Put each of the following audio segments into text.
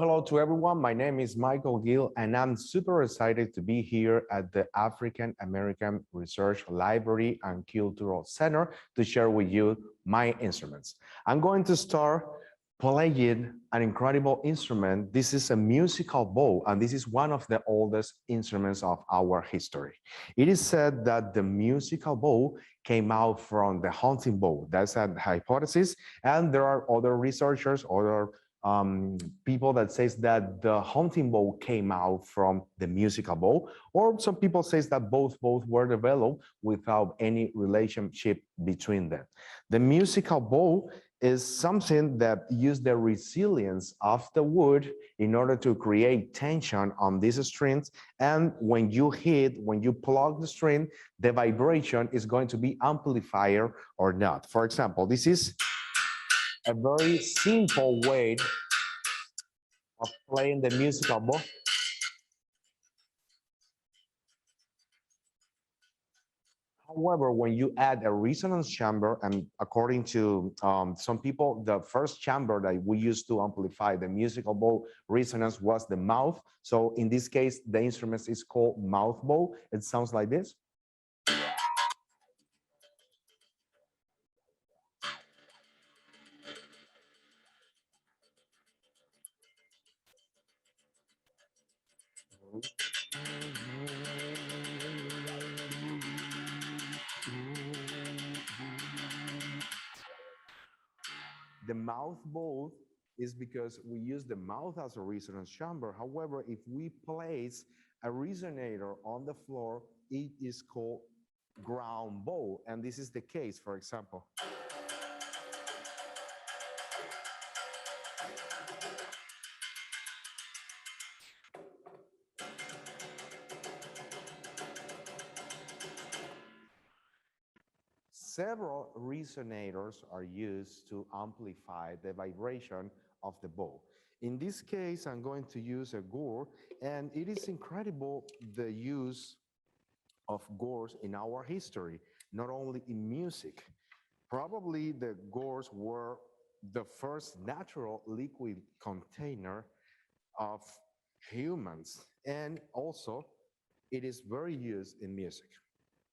hello to everyone. My name is Michael Gill, and I'm super excited to be here at the African American Research Library and Cultural Center to share with you my instruments. I'm going to start playing an incredible instrument. This is a musical bow, and this is one of the oldest instruments of our history. It is said that the musical bow came out from the hunting bow. That's a hypothesis, and there are other researchers, other people that says that the hunting bow came out from the musical bow, or some people says that both were developed without any relationship between them. The musical bow is something that use the resilience of the wood in order to create tension on these strings. And when you plug the string, the vibration is going to be amplified or not. For example, this is a very simple way of playing the musical bow. However, when you add a resonance chamber, and according to some people, the first chamber that we used to amplify the musical bow resonance was the mouth. So in this case, the instrument is called mouth bow. It sounds like this. The mouth bow is because we use the mouth as a resonance chamber. However, if we place a resonator on the floor, it is called ground bow. And this is the case, for example. Several resonators are used to amplify the vibration of the bow. In this case, I'm going to use a gore, and it is incredible the use of gores in our history, not only in music. Probably the gores were the first natural liquid container of humans, and also it is very used in music.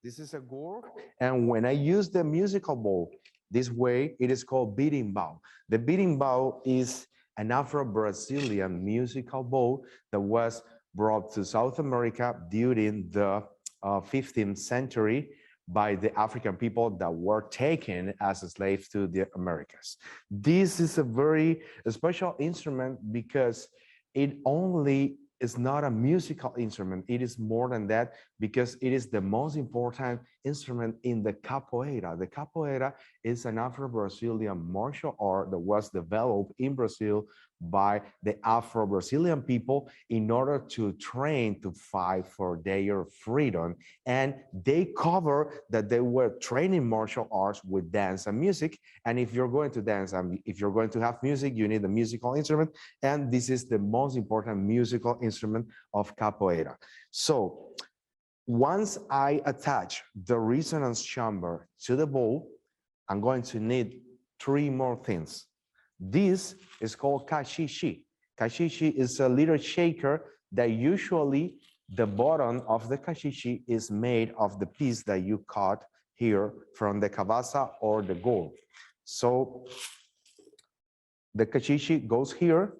This is a gore, and when I use the musical bow this way, it is called beating bow. The beating bow is an Afro-Brazilian musical bow that was brought to South America during the 15th century by the African people that were taken as slaves to the Americas. This is a very special instrument because it only is not a musical instrument. It is more than that because it is the most important instrument in the capoeira. The capoeira is an Afro-Brazilian martial art that was developed in Brazil by the Afro-Brazilian people in order to train to fight for their freedom. And they cover that they were training martial arts with dance and music. And if you're going to dance and if you're going to have music, you need a musical instrument. And this is the most important musical instrument of capoeira. So once I attach the resonance chamber to the bow, I'm going to need three more things. This is called cachiche. Cachiche is a little shaker that usually the bottom of the cachiche is made of the piece that you cut here from the cabasa or the gold. So the cachiche goes here.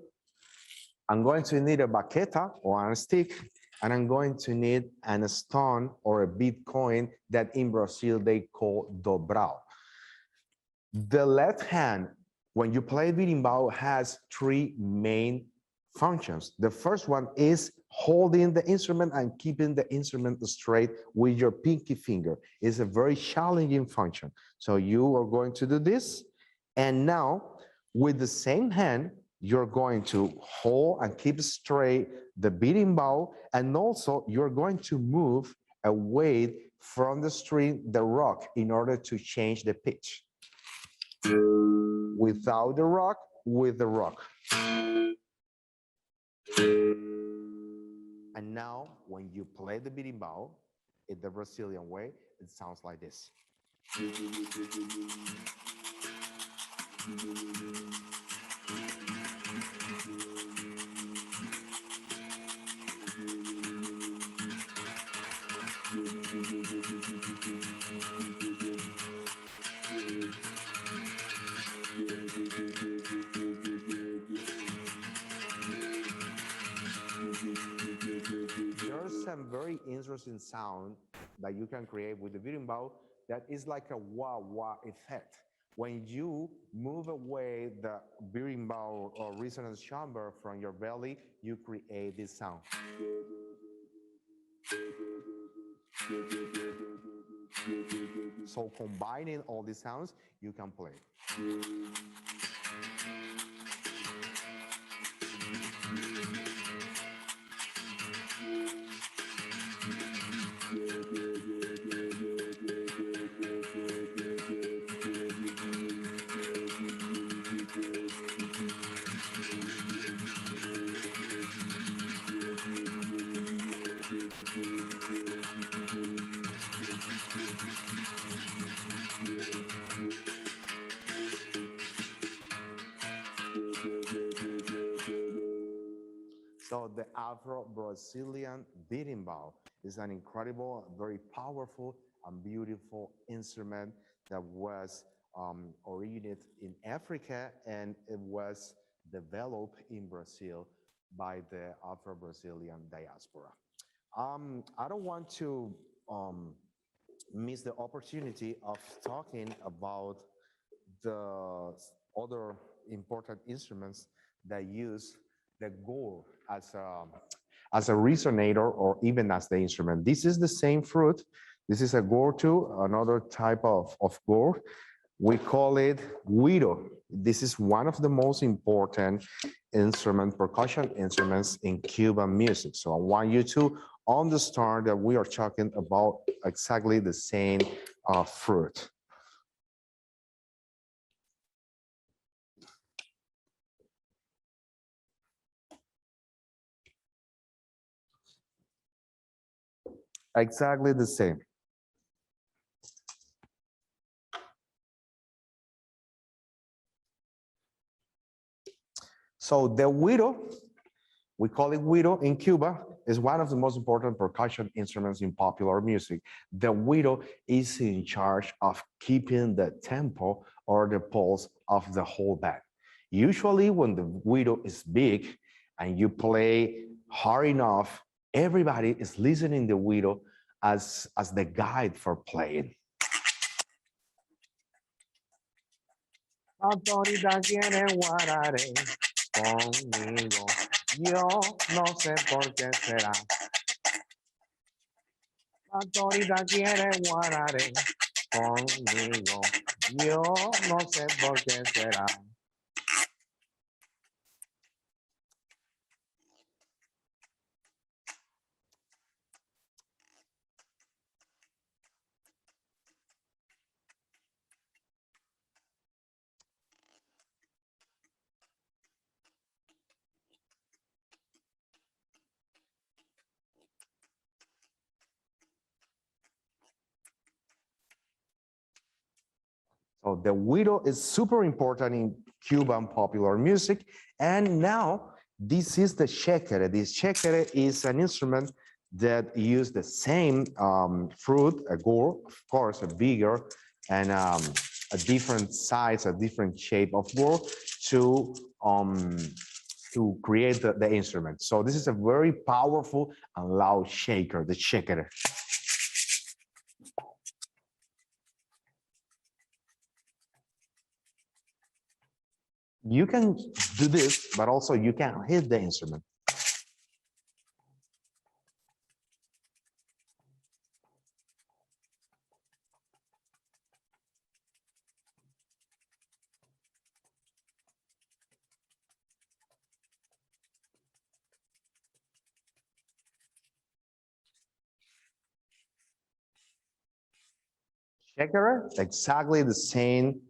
I'm going to need a baqueta or a stick, and I'm going to need a stone or a Bitcoin that in Brazil they call dobrao. The left hand, when you play berimbau, has three main functions. The first one is holding the instrument and keeping the instrument straight with your pinky finger. It's a very challenging function. So you are going to do this, and now with the same hand, you're going to hold and keep straight the berimbau, and also you're going to move away from the string, the rock, in order to change the pitch. Without the rock, with the rock. And now, when you play the berimbau in the Brazilian way, it sounds like this. very interesting sound that you can create with the berimbau that is like a wah-wah effect. When you move away the berimbau or resonance chamber from your belly, you create this sound. So combining all these sounds, you can play. So the Afro-Brazilian berimbau is an incredible, very powerful and beautiful instrument that was originated in Africa, and it was developed in Brazil by the Afro-Brazilian diaspora. I don't want to miss the opportunity of talking about the other important instruments that use the gore as a resonator or even as the instrument. This is the same fruit. This is a gore too, another type of gore. We call it güiro. This is one of the most important percussion instruments in Cuban music. So I want you to understand that we are talking about exactly the same fruit. Exactly the same. So the güiro, we call it güiro in Cuba, is one of the most important percussion instruments in popular music. The güiro is in charge of keeping the tempo or the pulse of the whole band. Usually when the güiro is big and you play hard enough, everybody is listening to the güiro as the guide for playing. Autoridad quiere guardaré conmigo. Yo no sé por qué será. Autoridad quiere guardaré conmigo. Yo no sé por qué será. So the güiro is super important in Cuban popular music. And now this is the shekere. This shekere is an instrument that uses the same fruit, a gore, of course, a bigger and a different size, a different shape of gore to create the instrument. So this is a very powerful and loud shaker, the shekere. You can do this, but also you can hit the instrument. Shekere, exactly the same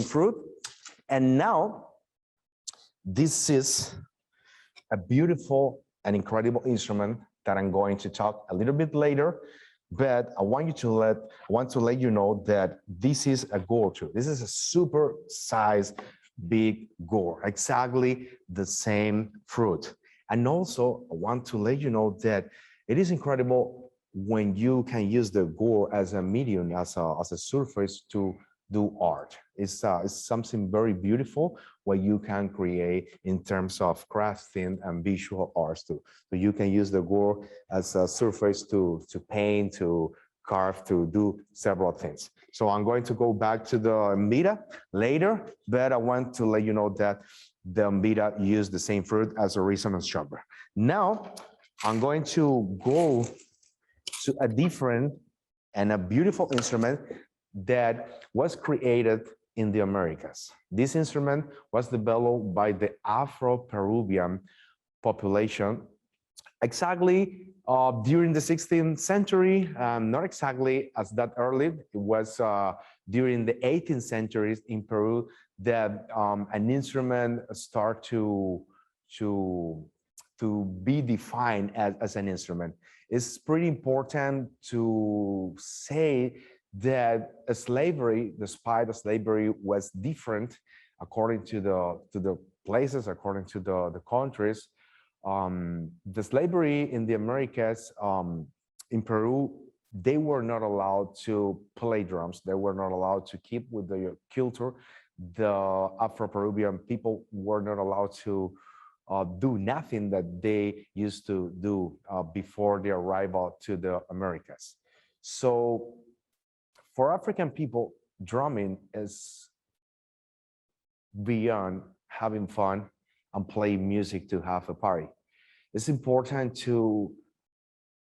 fruit. And now this is a beautiful and incredible instrument that I'm going to talk a little bit later, but I want to let you know that this is a gore too. This is a super size big gore, exactly the same fruit. And also I want to let you know that it is incredible when you can use the gore as a medium, as a surface to do art. It's something very beautiful what you can create in terms of crafting and visual arts too. So you can use the gourd as a surface to paint, to carve, to do several things. So I'm going to go back to the mbira later, but I want to let you know that the mbira use the same fruit as a resonance chamber. Now, I'm going to go to a different and a beautiful instrument that was created in the Americas. This instrument was developed by the Afro-Peruvian population exactly during the 16th century, not exactly as that early. It was during the 18th century in Peru that an instrument started to be defined as an instrument. It's pretty important to say that slavery, despite the slavery was different according to the places, according to the countries. The slavery in the Americas, in Peru, they were not allowed to play drums. They were not allowed to keep with the culture. The Afro-Peruvian people were not allowed to do nothing that they used to do before the arrival to the Americas. So for African people, drumming is beyond having fun and play music to have a party. It's important to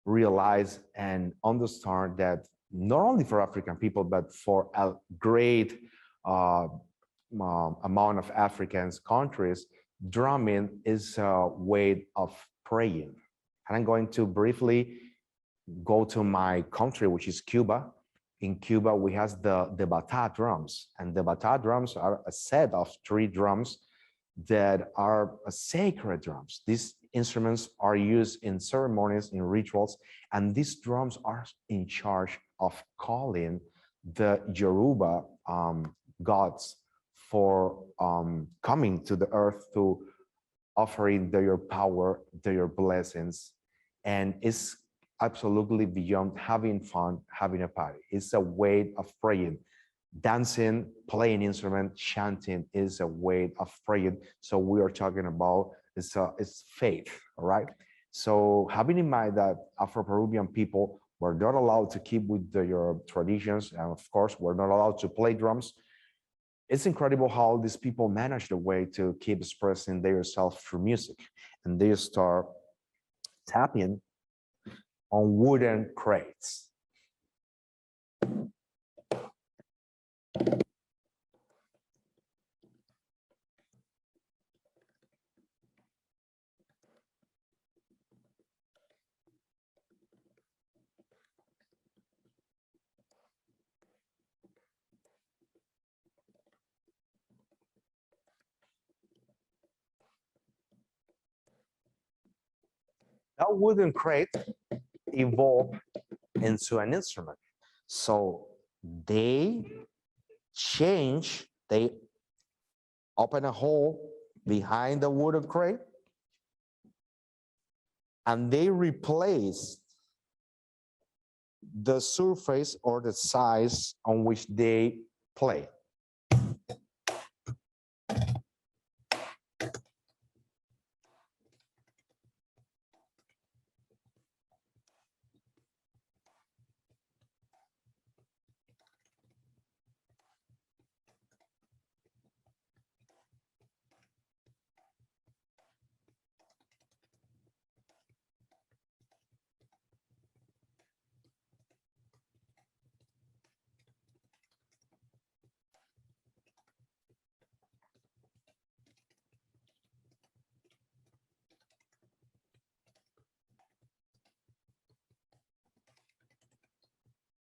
realize and understand that not only for African people, but for a great amount of Africans countries, drumming is a way of praying. And I'm going to briefly go to my country, which is Cuba. In Cuba, we have the bata drums, and the bata drums are a set of 3 drums that are sacred drums. These instruments are used in ceremonies, in rituals, and these drums are in charge of calling the Yoruba gods for coming to the earth to offering their power, their blessings, and it's absolutely beyond having fun, having a party. It's a way of praying. Dancing, playing instrument, chanting is a way of praying. So we are talking about it's faith, all right? So having in mind that Afro-Peruvian people were not allowed to keep with their traditions, and of course, were not allowed to play drums, it's incredible how these people managed a way to keep expressing themselves through music. And they start tapping on wooden crates. That wooden crate evolved into an instrument. So they open a hole behind the wooden crate, and they replace the surface or the size on which they play.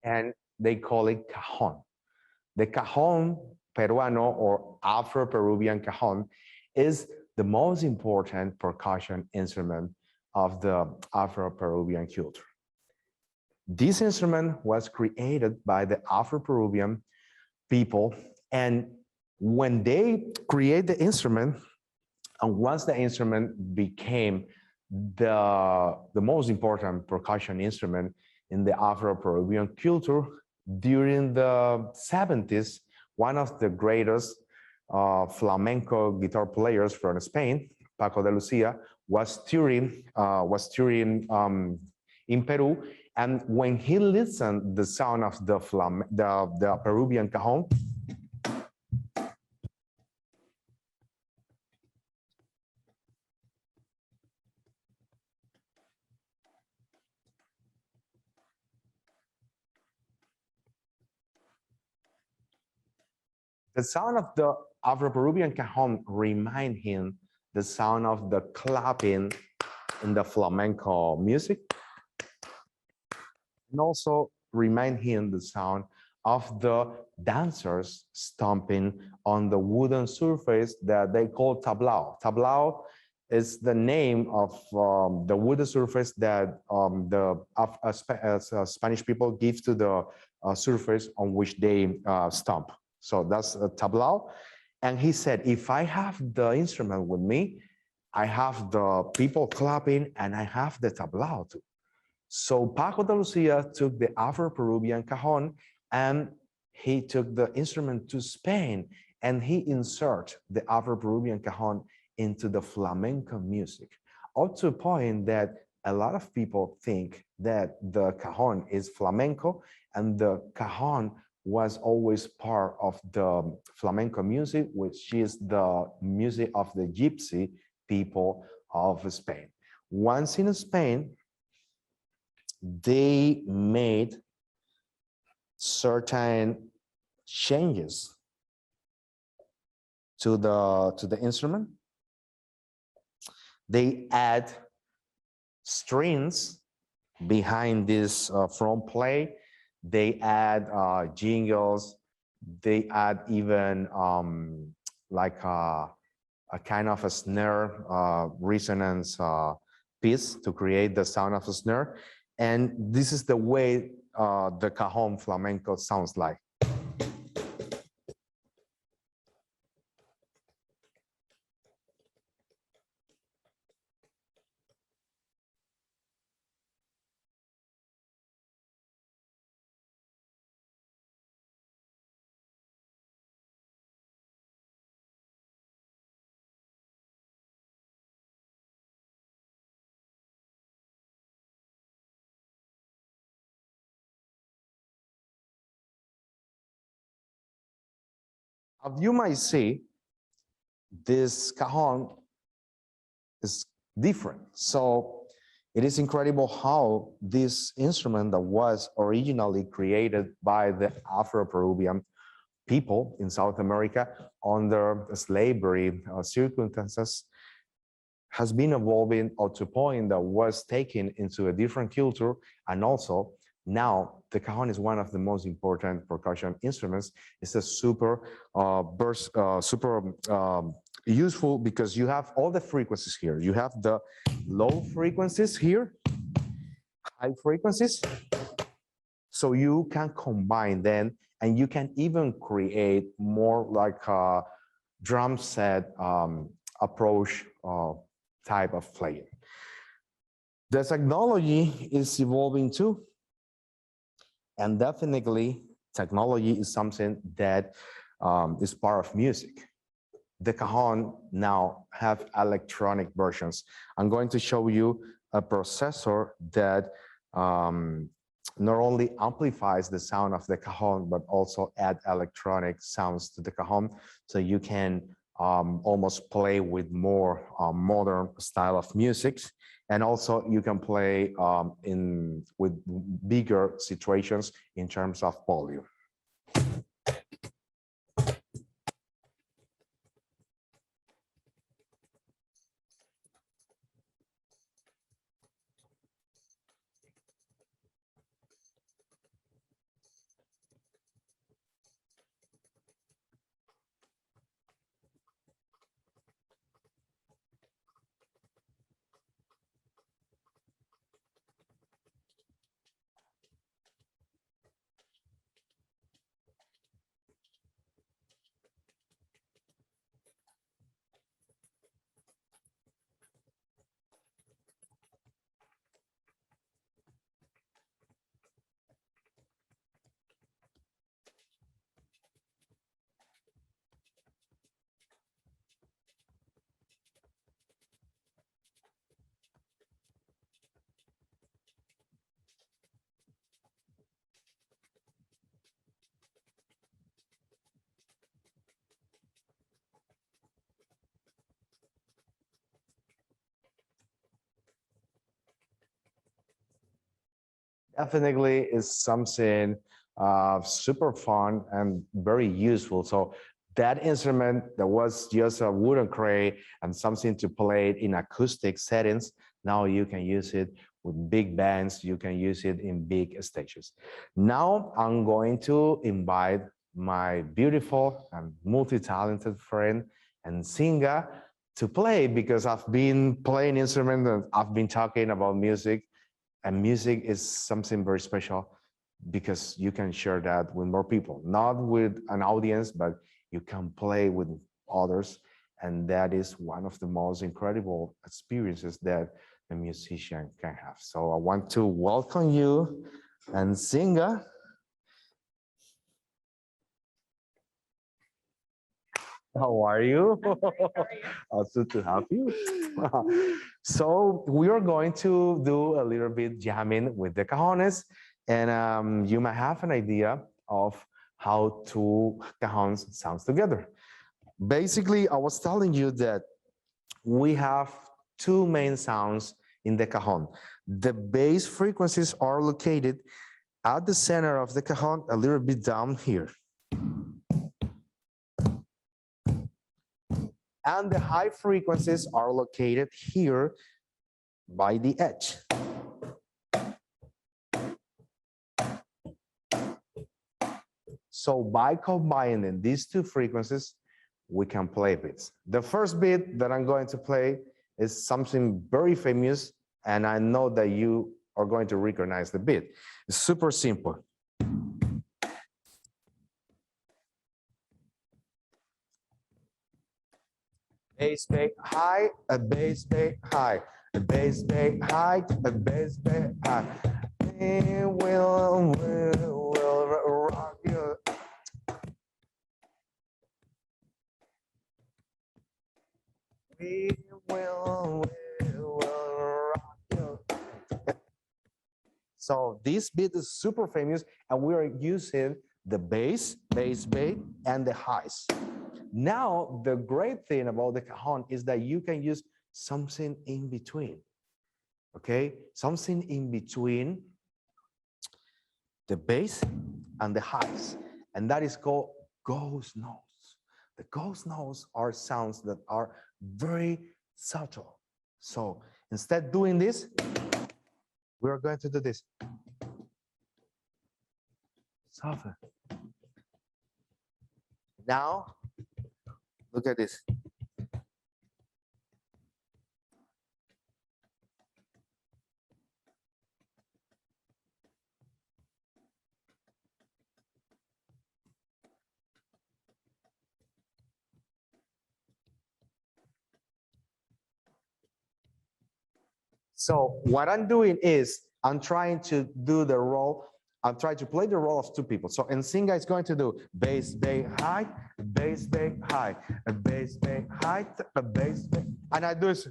And they call it cajon. The cajon peruano or Afro-Peruvian cajon is the most important percussion instrument of the Afro-Peruvian culture. This instrument was created by the Afro-Peruvian people, and when they create the instrument, and once the instrument became the most important percussion instrument in the Afro-Peruvian culture, during the 70s, one of the greatest flamenco guitar players from Spain, Paco de Lucia, was touring in Peru, and when he listened the sound of the Peruvian cajon, the sound of the Afro-Peruvian cajon remind him the sound of the clapping in the flamenco music, and also remind him the sound of the dancers stomping on the wooden surface that they call tablao. Tablao is the name of the wooden surface that the Spanish people give to the surface on which they stomp. So that's a tablao. And he said, if I have the instrument with me, I have the people clapping and I have the tablao too. So Paco de Lucia took the Afro-Peruvian cajon and he took the instrument to Spain and he inserted the Afro-Peruvian cajon into the flamenco music, up to a point that a lot of people think that the cajon is flamenco and the cajon was always part of the flamenco music, which is the music of the gypsy people of Spain. Once in Spain, they made certain changes to the instrument. They add strings behind this front plate. They add jingles. They add even like a kind of a snare resonance piece to create the sound of a snare. And this is the way the cajon flamenco sounds like. As you might see, this cajon is different. So it is incredible how this instrument that was originally created by the Afro-Peruvian people in South America under slavery circumstances has been evolving up to a point that was taken into a different culture. And also now the cajon is one of the most important percussion instruments. It's a super useful because you have all the frequencies here. You have the low frequencies here, high frequencies. So you can combine them and you can even create more like a drum set approach type of playing. The technology is evolving too. And definitely technology is something that is part of music. The cajon now have electronic versions. I'm going to show you a processor that not only amplifies the sound of the cajon, but also add electronic sounds to the cajon. So you can almost play with more modern style of music. And also you can play with bigger situations in terms of volume. Definitely is something super fun and very useful. So that instrument that was just a wooden crate and something to play it in acoustic settings, now you can use it with big bands, you can use it in big stages. Now I'm going to invite my beautiful and multi-talented friend and singer to play because I've been playing instruments and I've been talking about music, and music is something very special because you can share that with more people, not with an audience, but you can play with others. And that is one of the most incredible experiences that a musician can have. So I want to welcome you and Singa. How are you? Also to have you. So we are going to do a little bit jamming with the cajones, and you might have an idea of how two cajones sounds together. Basically, I was telling you that we have two main sounds in the cajon. The bass frequencies are located at the center of the cajon, a little bit down here. And the high frequencies are located here by the edge. So by combining these two frequencies, we can play beats. The first beat that I'm going to play is something very famous, and I know that you are going to recognize the beat. It's super simple. Bass, bass, high, a bass, bass, high, a bass, bass, high, a bass, bass, high. We will rock you. We will rock you. So this beat is super famous, and we are using the bass, bass, bass, and the highs. Now, the great thing about the cajon is that you can use something in between, okay? Something in between the bass and the highs, and that is called ghost notes. The ghost notes are sounds that are very subtle. So instead doing this, we are going to do this. Soften. Now, look at this. So what I'm doing is I'm trying to do the role. I'm trying to play the role of two people. So Nsinga is going to do bass, bass, high, bass, bass, high, a bass, bass, high, a bass, bass, and I do this.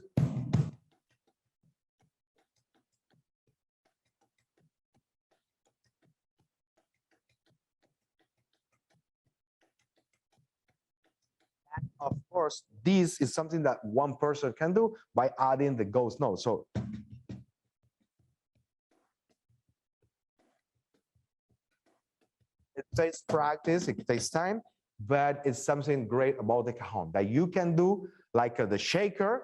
Of course, this is something that one person can do by adding the ghost note. So it takes practice, it takes time, but it's something great about the cajon that you can do like the shaker.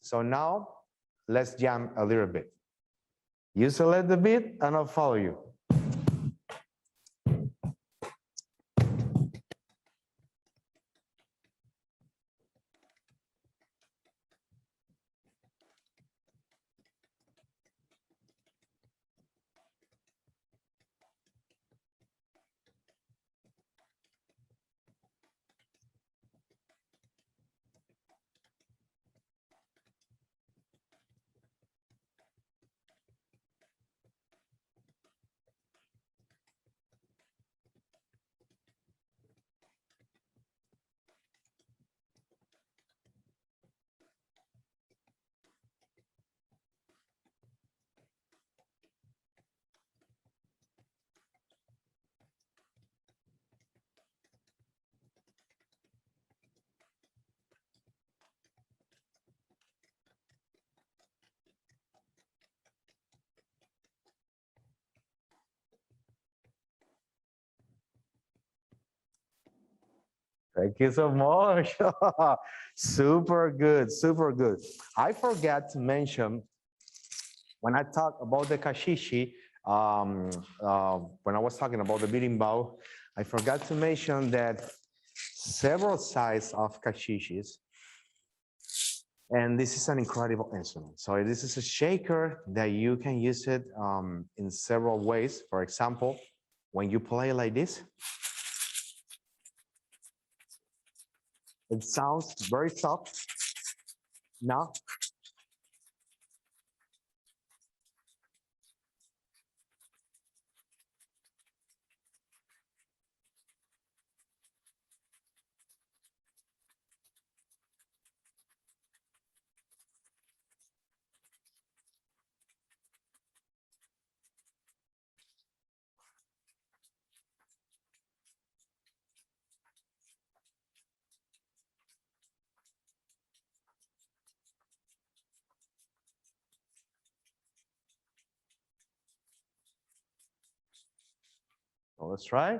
So now let's jam a little bit. You select the beat and I'll follow you. Thank you so much. Super good, super good. I forgot to mention when I talk about the kashishi, when I was talking about the birimbau, I forgot to mention that several sizes of kashishis, and this is an incredible instrument. So this is a shaker that you can use it in several ways. For example, when you play like this, it sounds very soft. Now, so let's try.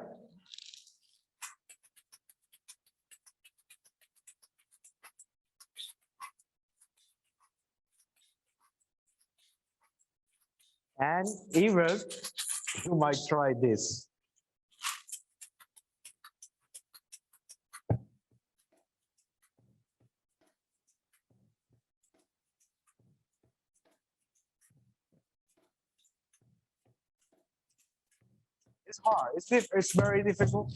And even you might try this. It's hard. It's very difficult.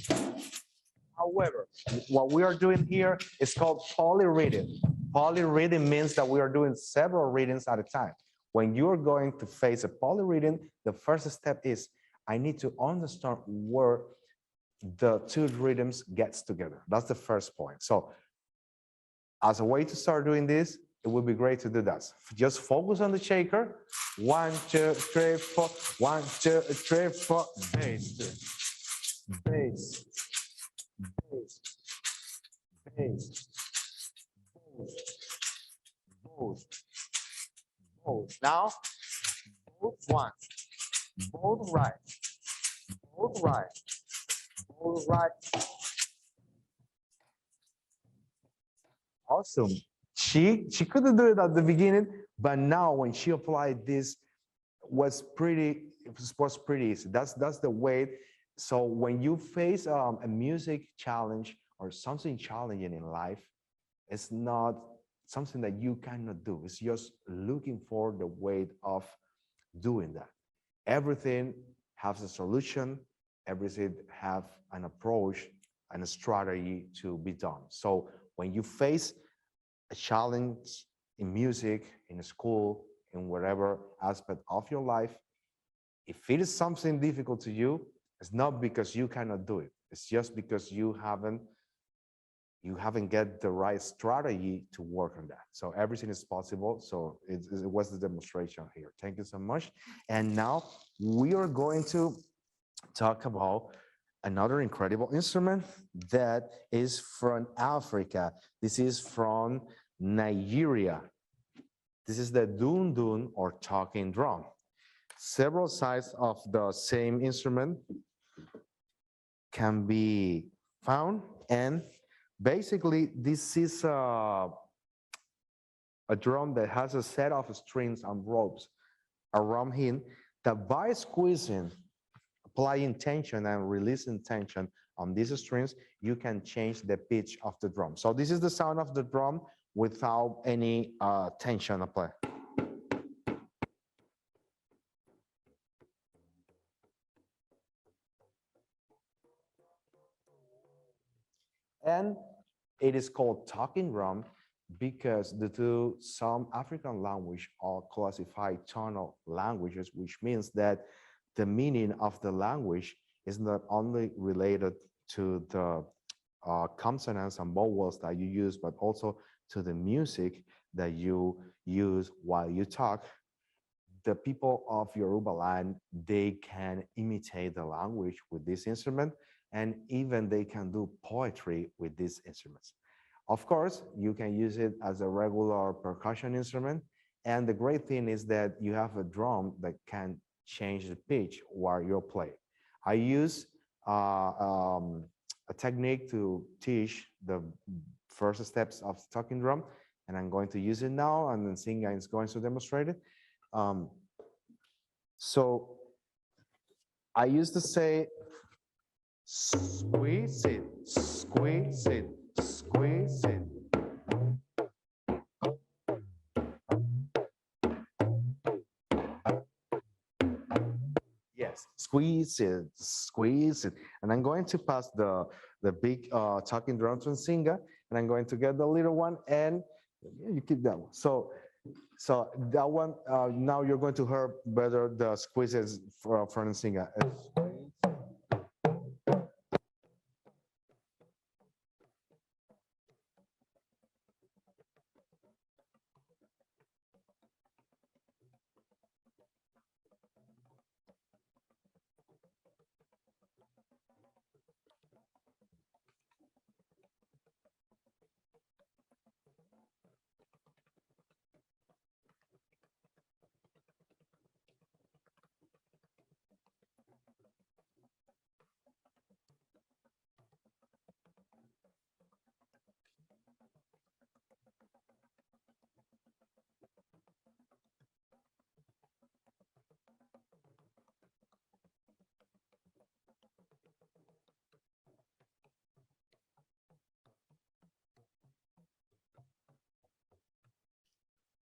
However, what we are doing here is called polyreading. Polyreading means that we are doing several readings at a time. When you're going to face a polyreading, the first step is I need to understand where the two rhythms gets together. That's the first point. So as a way to start doing this, it would be great to do that. Just focus on the shaker. 1, 2, 3, 4. 1, 2, 3, 4. Bass, bass, bass, bass, both, both. Now, both one, both right, both right, both right. Awesome. She couldn't do it at the beginning, but now when she applied this, was pretty easy. That's the way. So when you face a music challenge or something challenging in life, it's not something that you cannot do. It's just looking for the way of doing that. Everything has a solution. Everything have an approach and a strategy to be done. So when you face a challenge in music, in school, in whatever aspect of your life, if it is something difficult to you, it's not because you cannot do it. It's just because you haven't get the right strategy to work on that. So everything is possible. So it was the demonstration here. Thank you so much. And now we are going to talk about another incredible instrument that is from Africa. This is from Nigeria. This is the dun or talking drum. Several sides of the same instrument can be found, and basically this is a drum that has a set of strings and ropes around him that by squeezing, applying tension and releasing tension on these strings, you can change the pitch of the drum. So this is the sound of the drum without any tension applied. And it is called talking drum because due to some African language are classified tonal languages, which means that the meaning of the language is not only related to the consonants and vowels that you use, but also to the music that you use while you talk. The people of Yoruba land, they can imitate the language with this instrument, and even they can do poetry with these instruments. Of course, you can use it as a regular percussion instrument. And the great thing is that you have a drum that can change the pitch while you're playing. I use a technique to teach the first steps of talking drum, and I'm going to use it now, and then Singa is going to demonstrate it. Um, so I used to say, squeeze it, squeeze it, squeeze it. Yes, squeeze it. And I'm going to pass the big talking drum to Singa, and I'm going to get the little one, and you keep that one. So that one, now you're going to hear better the squeezes from Singa.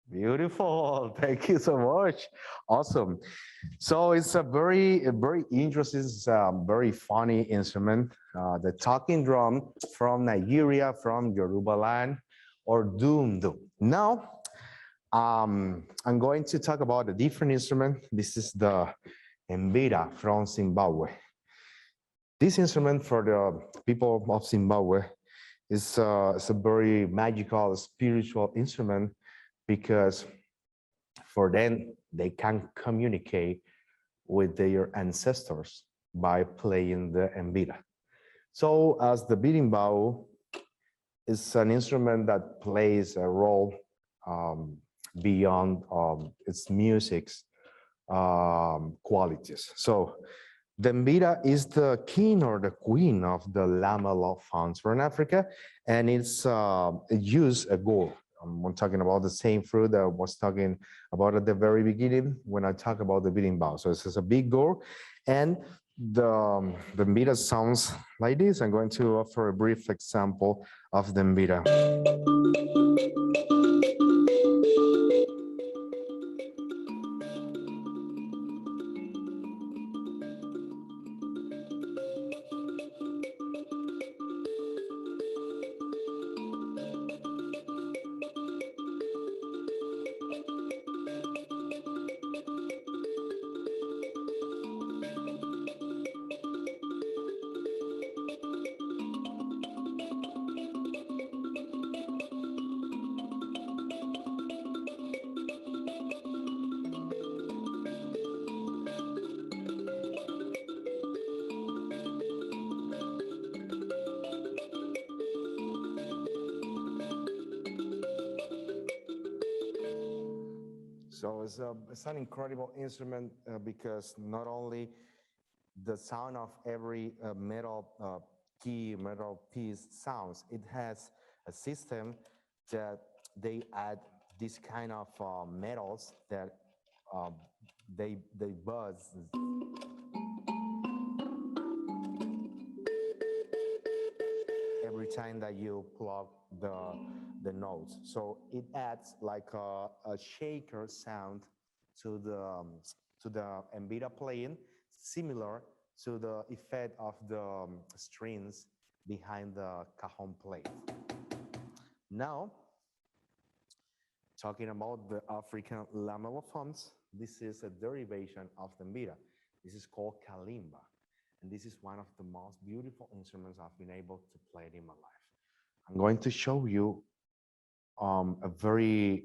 Beautiful. Thank you so much. Awesome. So it's a very interesting, very funny instrument. The talking drum from Nigeria, from Yoruba land, or Dundu. Now, I'm going to talk about a different instrument. This is the mbira from Zimbabwe. This instrument for the people of Zimbabwe is a very magical, spiritual instrument because for them, they can communicate with their ancestors by playing the mbira. So as the birimbau is an instrument that plays a role beyond its music's qualities. So the mbira is the king or the queen of the lamella fauns from Africa, and it uses a gourd. I'm talking about the same fruit that I was talking about at the very beginning when I talk about the birimbau. So this is a big gourd, and the mbira sounds like this. I'm going to offer a brief example of the mbira. So it's an incredible instrument because not only the sound of every metal key, metal piece sounds, it has a system that they add this kind of metals that they buzz every time that you plug the notes. So it adds like a shaker sound to the mbira playing, similar to the effect of the strings behind the cajon plate. Now, talking about the African lamellophones, this is a derivation of the mbira. This is called kalimba. And this is one of the most beautiful instruments I've been able to play in my life. I'm going to show you a very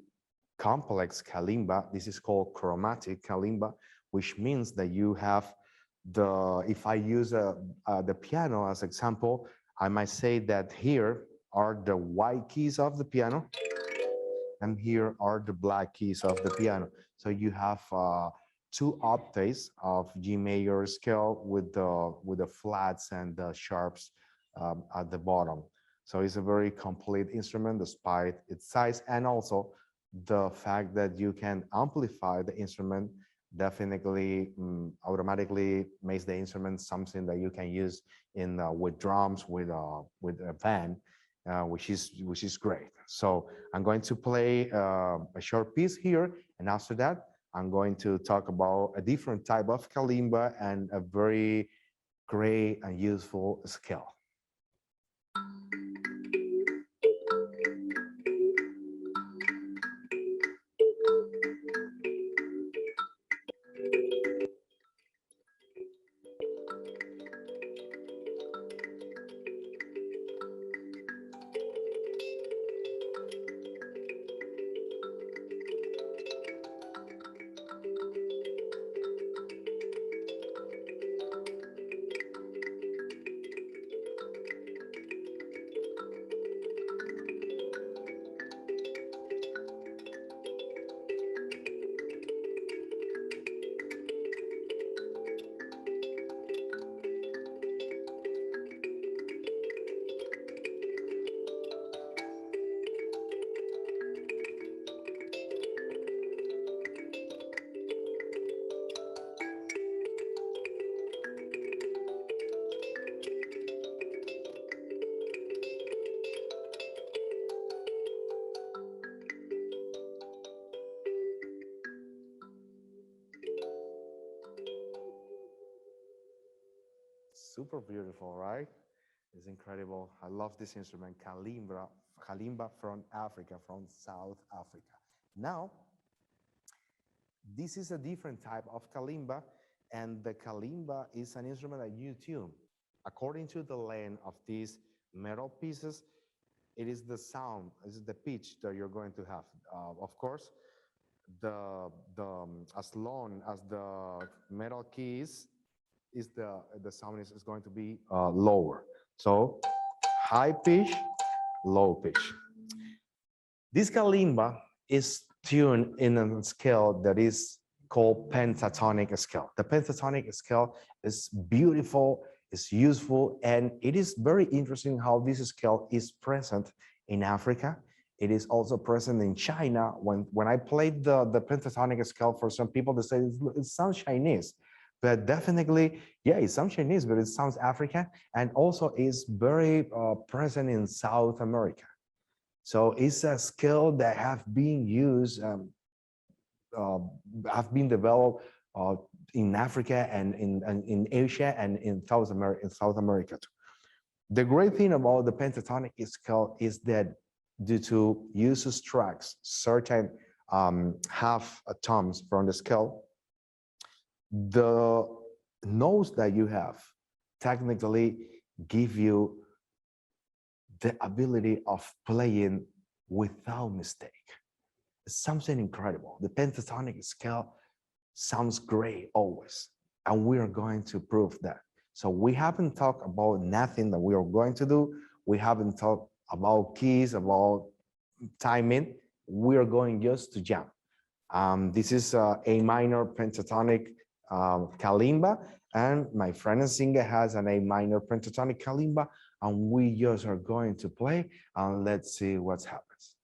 complex kalimba. This is called chromatic kalimba, which means that you have if I use the piano as example, I might say that here are the white keys of the piano, and here are the black keys of the piano. So you have two octaves of G major scale with the flats and the sharps at the bottom. So it's a very complete instrument despite its size, and also the fact that you can amplify the instrument definitely automatically makes the instrument something that you can use in with drums, with a band, which is great. So I'm going to play a short piece here, and after that, I'm going to talk about a different type of kalimba and a very great and useful scale. Super beautiful, right? It's incredible. I love this instrument, kalimba from Africa, from South Africa. Now, this is a different type of kalimba, and the kalimba is an instrument that you tune. According to the length of these metal pieces, it is the sound, it is the pitch that you're going to have. Of course, as long as the metal keys is the sound is going to be lower. So high pitch, low pitch. This kalimba is tuned in a scale that is called pentatonic scale. The pentatonic scale is beautiful, it's useful, and it is very interesting how this scale is present in Africa. It is also present in China. When I played the pentatonic scale, for some people, they say it sounds Chinese. But definitely, yeah, it sounds Chinese, but it sounds African, and also is very present in South America. So it's a skill that have been used, uh, have been developed in Africa and in Asia and in South America too. The great thing about the pentatonic scale is that due to use tracks, certain half tones from the scale, the notes that you have technically give you the ability of playing without mistake. It's something incredible. The pentatonic scale sounds great always, and we are going to prove that. So we haven't talked about nothing that we are going to do. We haven't talked about keys, about timing. We are going just to jam. This is A minor pentatonic kalimba, and my friend and singer has an A minor pentatonic kalimba, and we just are going to play, and let's see what happens.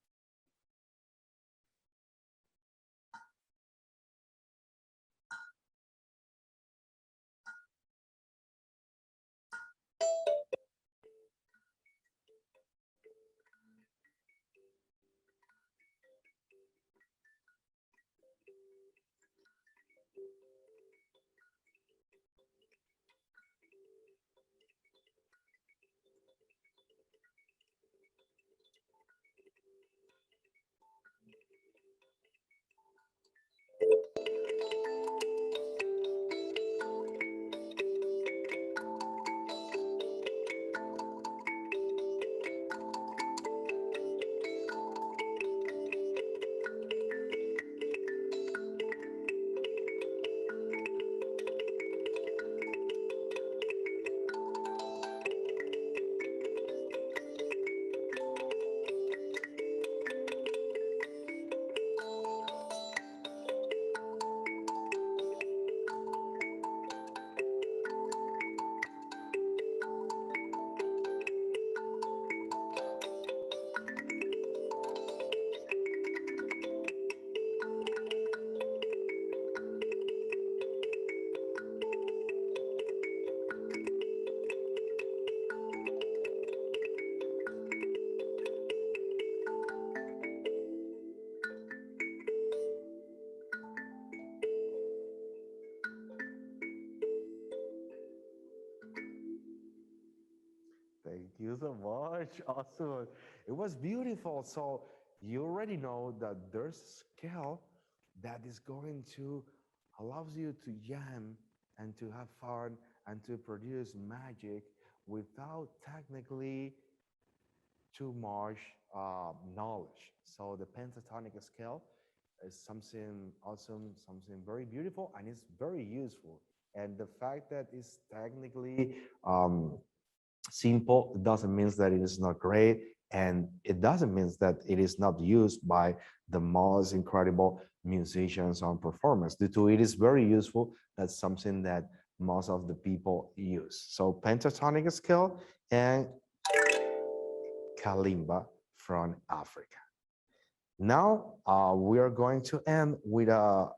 so much. Awesome. It was beautiful. So you already know that there's a scale that is going to allows you to jam and to have fun and to produce magic without technically too much knowledge. So the pentatonic scale is something awesome, something very beautiful, and it's very useful. And the fact that it's technically simple doesn't mean that it is not great, and it doesn't mean that it is not used by the most incredible musicians on performance. Due to it is very useful, that's something that most of the people use. So pentatonic scale and kalimba from Africa. Now we are going to end with a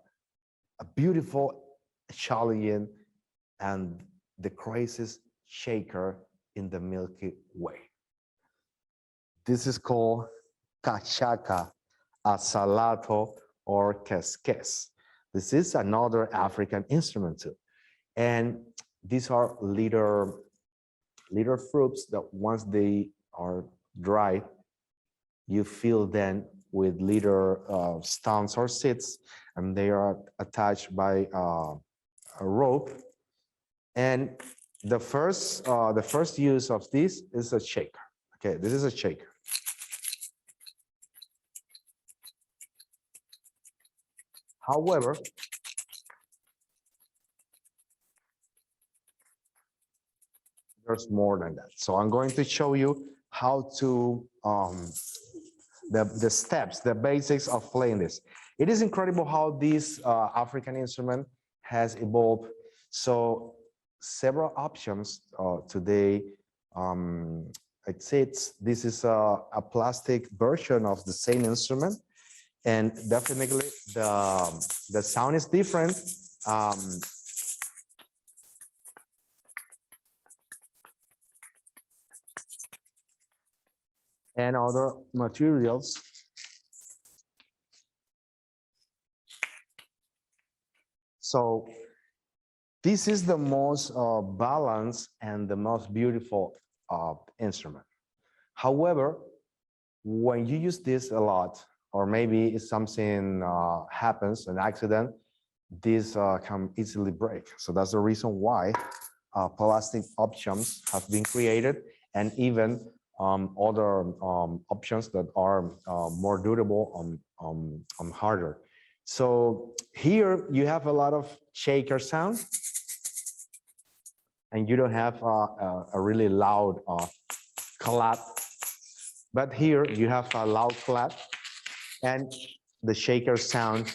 beautiful, challenging, and the craziest shaker in the Milky Way. This is called cachaca, asalato, or quesques. This is another African instrument too. And these are little fruits that once they are dry, you fill them with little stones or seeds, and they are attached by a rope. And the first use of this is a shaker. Okay, this is a shaker. However, there's more than that. So I'm going to show you how to the steps, the basics of playing this. It is incredible how this African instrument has evolved. So several options today. This is a plastic version of the same instrument, and definitely the sound is different. And other materials. So this is the most balanced and the most beautiful instrument. However, when you use this a lot, or maybe if something happens, an accident, this can easily break. So that's the reason why plastic options have been created, and even other options that are more durable and harder. So here you have a lot of shaker sound, and you don't have a really loud clap. But here you have a loud clap, and the shaker sound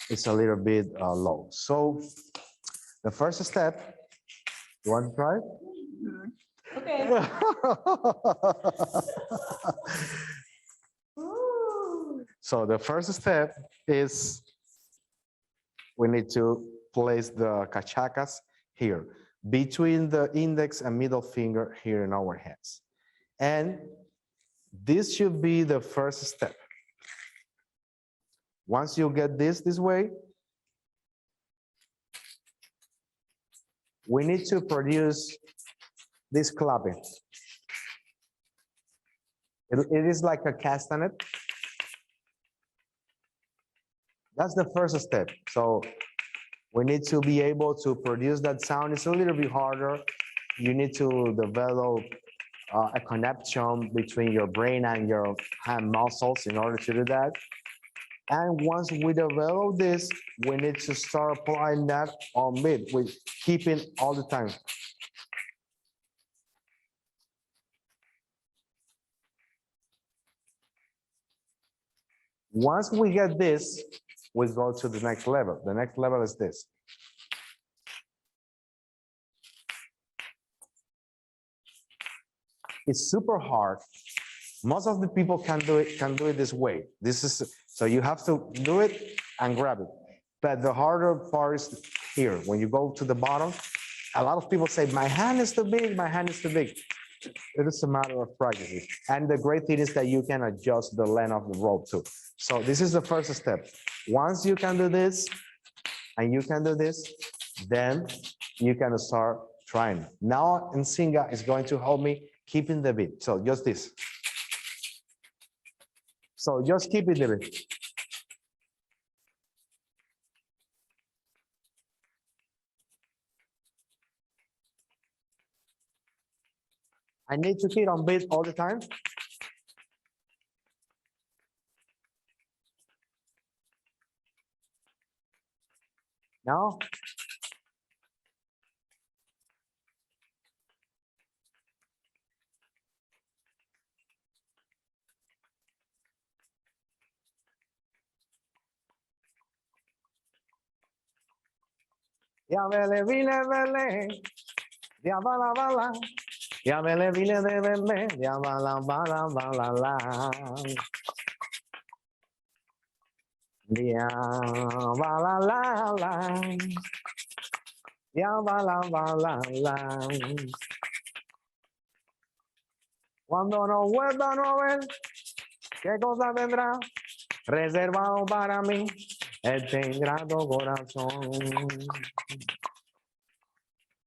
is a little bit low. So the first step, you want to try it? Okay. So the first step is we need to place the cachacas here between the index and middle finger here in our hands. And this should be the first step. Once you get this way, we need to produce this clapping. It is like a castanet. That's the first step. So we need to be able to produce that sound. It's a little bit harder. You need to develop a connection between your brain and your hand muscles in order to do that. And once we develop this, we need to start applying that on mid, with keeping all the time. Once we get this, we go to the next level. The next level is this. It's super hard. Most of the people can do it this way. This is so you have to do it and grab it. But the harder part is here. When you go to the bottom, a lot of people say, my hand is too big, my hand is too big. It is a matter of practice. And the great thing is that you can adjust the length of the rope too. So this is the first step. Once you can do this, and you can do this, then you can start trying. Now Nsinga is going to help me keeping the beat. So just this. So just keep it the beat. I need to keep on beat all the time. No? Ya vele, vile, vele. Ya bala, bala. Ya vele, vile, de vele. Ya bala, bala, bala, la. Ya bala, la, la. Ya bala, bala, la. Cuando no vuelva a ver, ¿qué cosa vendrá? Reservado para mí este ingrato corazón.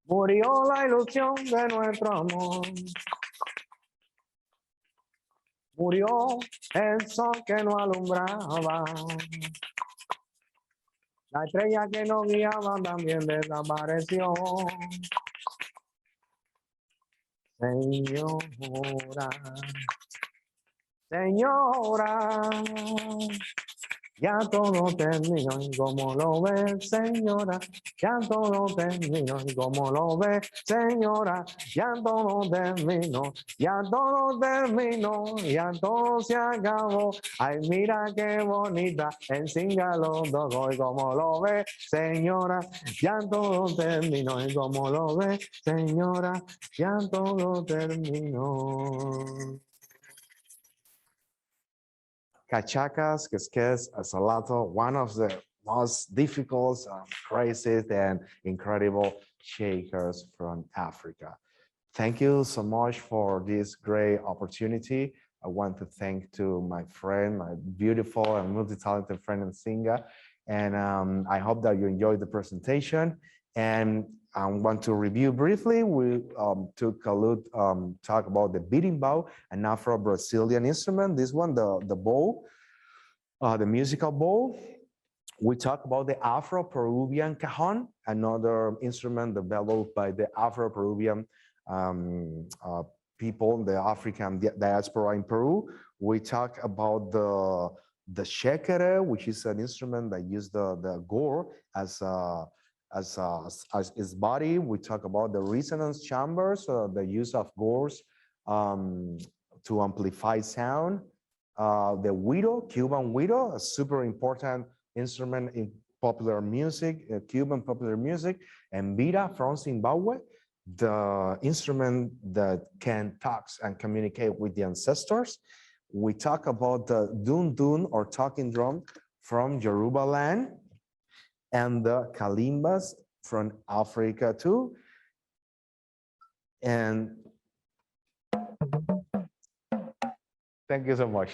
Murió la ilusión de nuestro amor. Murió el sol que nos alumbraba. La estrella que nos guiaba también desapareció. Señora, señora, ya todo terminó y como lo ve, señora, ya todo terminó y como lo ve, señora, ya todo terminó, ya todo terminó, ya todo se acabó. Ay, mira qué bonita, en Singa lo tocó y como lo ve, señora, ya todo terminó y como lo ve, señora, ya todo terminó. Cachacas, Quesques, Asalato, one of the most difficult, crazy, and incredible shakers from Africa. Thank you so much for this great opportunity. I want to thank to my friend, my beautiful and multi-talented friend and singer. And I hope that you enjoyed the presentation. And I want to review briefly. We took a look, talk about the beating bow, an Afro-Brazilian instrument. This one, the bow, the musical bow. We talk about the Afro-Peruvian cajon, another instrument developed by the Afro-Peruvian people, the African diaspora in Peru. We talk about the shekere, which is an instrument that uses the gore as its body. We talk about the resonance chambers, the use of gores to amplify sound. The güiro, Cuban güiro, a super important instrument in popular music, Cuban popular music, and mbira from Zimbabwe, the instrument that can talk and communicate with the ancestors. We talk about the dun dun or talking drum from Yoruba land, and the kalimbas from Africa too. And thank you so much.